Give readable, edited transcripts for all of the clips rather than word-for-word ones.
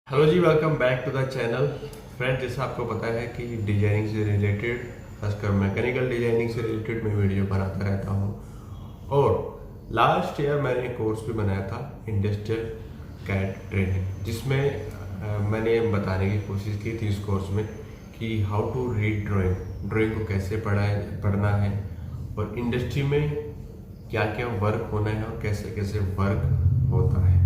Hello जी, welcome back to the channel. Friend, जैसा आपको पता है कि डिजाइनिंग से रिलेटेड, खासकर मैकेनिकल डिजाइनिंग से रिलेटेड मैं वीडियो बनाता रहता हूँ। और लास्ट ईयर मैंने एक कोर्स भी बनाया था, इंडस्ट्रियल कैड ट्रेनिंग, जिसमें मैंने बताने की कोशिश की थी इस कोर्स में कि हाउ टू रीड ड्राइंग को कैसे पढ़ना है और इंडस्ट्री में क्या क्या वर्क होना है और कैसे कैसे वर्क होता है।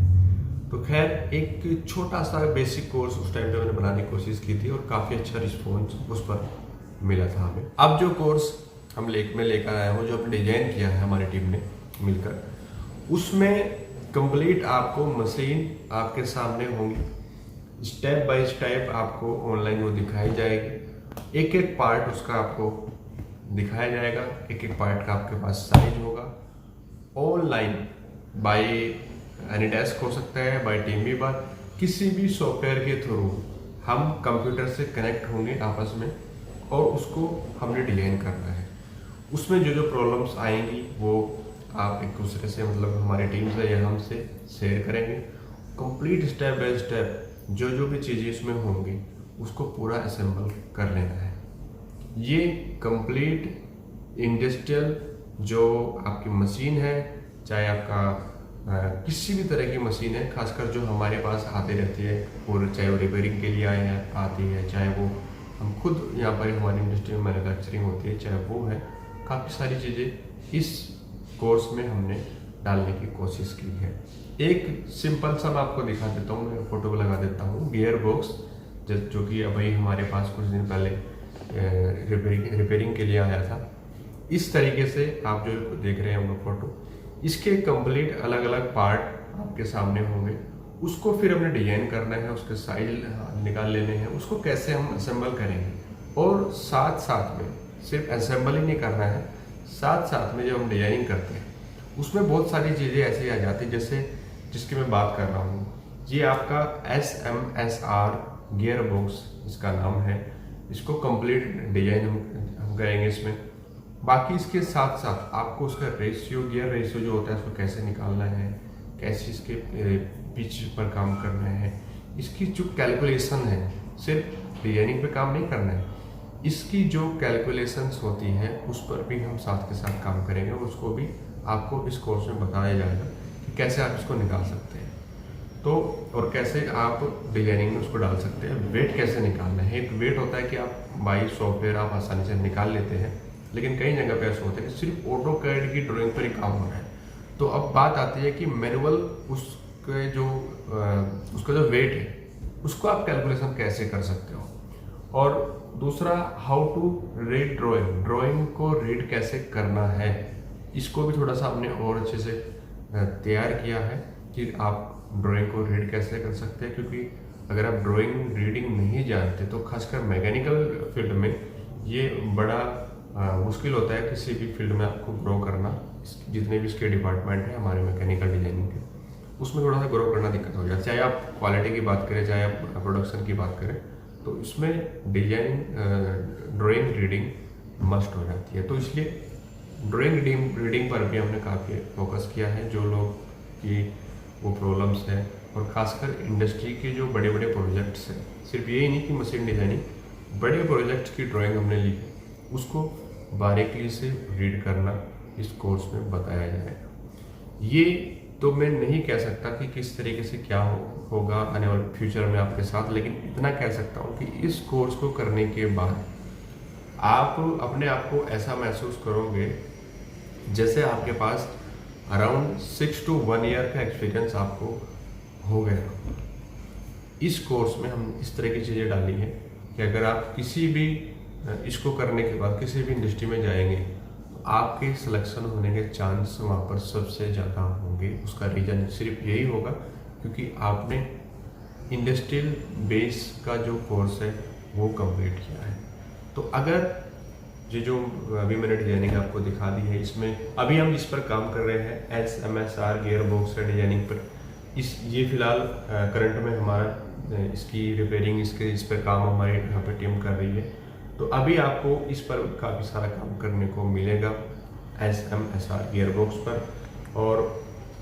तो खैर, एक छोटा सा बेसिक कोर्स उस टाइम पे मैंने बनाने की कोशिश की थी और काफ़ी अच्छा रिस्पॉन्स उस पर मिला था हमें। अब जो कोर्स मैं लेकर आया हूँ, जो हमने डिजाइन किया है हमारी टीम ने मिलकर, उसमें कंप्लीट आपको मशीन आपके सामने होंगी, स्टेप बाय स्टेप आपको ऑनलाइन वो दिखाई जाएगी, एक एक पार्ट उसका आपको दिखाया जाएगा, एक एक पार्ट का आपके पास साइज होगा। ऑनलाइन बाय एनी डेस्क हो सकता है, बाय टीम भी बार किसी भी सॉफ्टवेयर के थ्रू हम कंप्यूटर से कनेक्ट होंगे आपस में और उसको हमने डिजाइन करना है। उसमें जो जो प्रॉब्लम्स आएंगी वो आप एक दूसरे से, मतलब हमारी टीम से या हमसे शेयर करेंगे। कंप्लीट स्टेप बाय स्टेप जो जो भी चीज़ें इसमें होंगी उसको पूरा असेंबल कर लेना है। ये कंप्लीट इंडस्ट्रियल जो आपकी मशीन है, चाहे आपका किसी भी तरह की मशीन है, खासकर जो हमारे पास आती रहती है, और चाहे वो रिपेयरिंग के लिए आती है, चाहे वो हम खुद यहाँ पर हमारी इंडस्ट्री में मैन्युफैक्चरिंग होती है, चाहे वो है, काफ़ी सारी चीज़ें इस कोर्स में हमने डालने की कोशिश की है। एक सिंपल सा मैं आपको दिखा देता हूँ, मैं फोटो लगा देता हूँ। गियर बॉक्स जो कि अभी हमारे पास कुछ दिन पहले रिपेयरिंग के लिए आया था। इस तरीके से आप जो देख रहे हैं हम लोग फोटो, इसके कंप्लीट अलग अलग पार्ट आपके सामने होंगे। उसको फिर हमने डिजाइन करना है, उसके साइज निकाल लेने हैं, उसको कैसे हम असेंबल करेंगे। और साथ साथ में सिर्फ असेंबल ही नहीं करना है, साथ साथ में जब हम डिजाइनिंग करते हैं उसमें बहुत सारी चीज़ें ऐसी आ जाती, जैसे जिसकी मैं बात कर रहा हूँ, ये आपका SMSR गियर बॉक्स इसका नाम है। इसको कंप्लीट डिजाइन हम करेंगे इसमें। बाकी इसके साथ साथ आपको उसका रेशियो, गियर रेशियो जो होता है, उसको कैसे निकालना है, कैसे इसके पिच पर काम करना है, इसकी जो कैलकुलेशन है, सिर्फ डिजाइनिंग पे काम नहीं करना है, इसकी जो कैलकुलेशंस होती है उस पर भी हम साथ के साथ काम करेंगे और उसको भी आपको इस कोर्स में बताया जाएगा कि कैसे आप इसको निकाल सकते हैं। तो और कैसे आप डिजाइनिंग में उसको डाल सकते हैं, वेट कैसे निकालना है। एक वेट होता है कि आप बाई सॉफ्टवेयर आप आसानी से निकाल लेते हैं, लेकिन कई जगह पे ऐसा होता है कि सिर्फ ऑटो कैड की ड्राइंग पर ही काम हो रहा है। तो अब बात आती है कि मैनुअल उसका जो वेट है उसको आप कैलकुलेशन कैसे कर सकते हो। और दूसरा, हाउ टू रीड ड्राइंग को रीड कैसे करना है, इसको भी थोड़ा सा हमने और अच्छे से तैयार किया है कि आप ड्राइंग को रीड कैसे कर सकते हैं। क्योंकि अगर आप ड्राइंग रीडिंग नहीं जानते तो खासकर मैकेनिकल फील्ड में ये बड़ा मुश्किल होता है किसी भी फील्ड में आपको ग्रो करना। जितने भी इसके डिपार्टमेंट है हमारे मैकेनिकल डिजाइनिंग के, उसमें थोड़ा सा ग्रो करना दिक्कत हो जाती है। चाहे आप क्वालिटी की बात करें, चाहे आप प्रोडक्शन की बात करें, तो इसमें डिजाइनिंग ड्राइंग रीडिंग मस्ट हो जाती है। तो इसलिए ड्राइंग रीडिंग पर भी हमने काफ़ी फोकस किया है। जो लोग की वो प्रॉब्लम्स है, और खासकर इंडस्ट्री के जो बड़े बड़े प्रोजेक्ट्स हैं, सिर्फ यही नहीं कि मशीन डिजाइनिंग, बड़े प्रोजेक्ट्स की ड्राइंग हमने ली है, उसको बारीकी से रीड करना इस कोर्स में बताया जाएगा। ये तो मैं नहीं कह सकता कि किस तरीके से क्या होगा आने वाले फ्यूचर में आपके साथ, लेकिन इतना कह सकता हूँ कि इस कोर्स को करने के बाद आप अपने आप को ऐसा महसूस करोगे जैसे आपके पास अराउंड 6 to 1 ईयर का एक्सपीरियंस आपको हो गया। इस कोर्स में हम इस तरह की चीज़ें डाली हैं कि अगर आप किसी भी इसको करने के बाद किसी भी इंडस्ट्री में जाएंगे तो आपके सिलेक्शन होने के चांस वहाँ पर सबसे ज़्यादा होंगे। उसका रीज़न सिर्फ यही होगा क्योंकि आपने इंडस्ट्रियल बेस का जो कोर्स है वो कंप्लीट किया है। तो अगर ये जो अभी मैंने डिजाइनिंग आपको दिखा दी है, इसमें अभी हम इस पर काम कर रहे हैं, SMSR गियर बॉक्स का डिजाइनिंग पर। ये फिलहाल करंट में हमारा इसकी रिपेयरिंग, इस पर काम हमारी यहाँ पर टीम कर रही है। तो अभी आपको इस पर काफ़ी सारा काम करने को मिलेगा SMSR गियर बॉक्स पर। और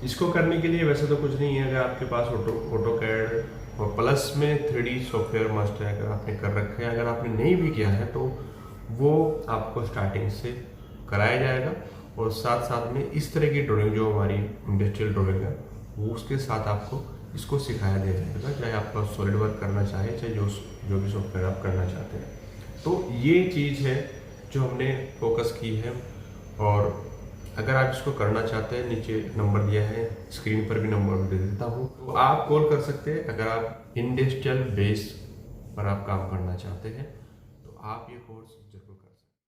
इसको करने के लिए वैसे तो कुछ नहीं है, अगर आपके पास ऑटो कैड और प्लस में 3D सॉफ्टवेयर मास्टर अगर आपने कर रखा है, अगर आपने नहीं भी किया है तो वो आपको स्टार्टिंग से कराया जाएगा। और साथ साथ में इस तरह की ड्राइंग जो हमारी इंडस्ट्रियल ड्राइंग है वो उसके साथ आपको इसको सिखाया दिया जाएगा, चाहे आपका सॉलिड वर्क करना चाहे, चाहे जो भी सॉफ्टवेयर आप करना चाहते हैं। तो ये चीज़ है जो हमने फोकस की है। और अगर आप इसको करना चाहते हैं, नीचे नंबर दिया है, स्क्रीन पर भी नंबर दे देता हूँ, तो आप कॉल कर सकते हैं। अगर आप इंडस्ट्रियल बेस पर आप काम करना चाहते हैं तो आप ये कोर्स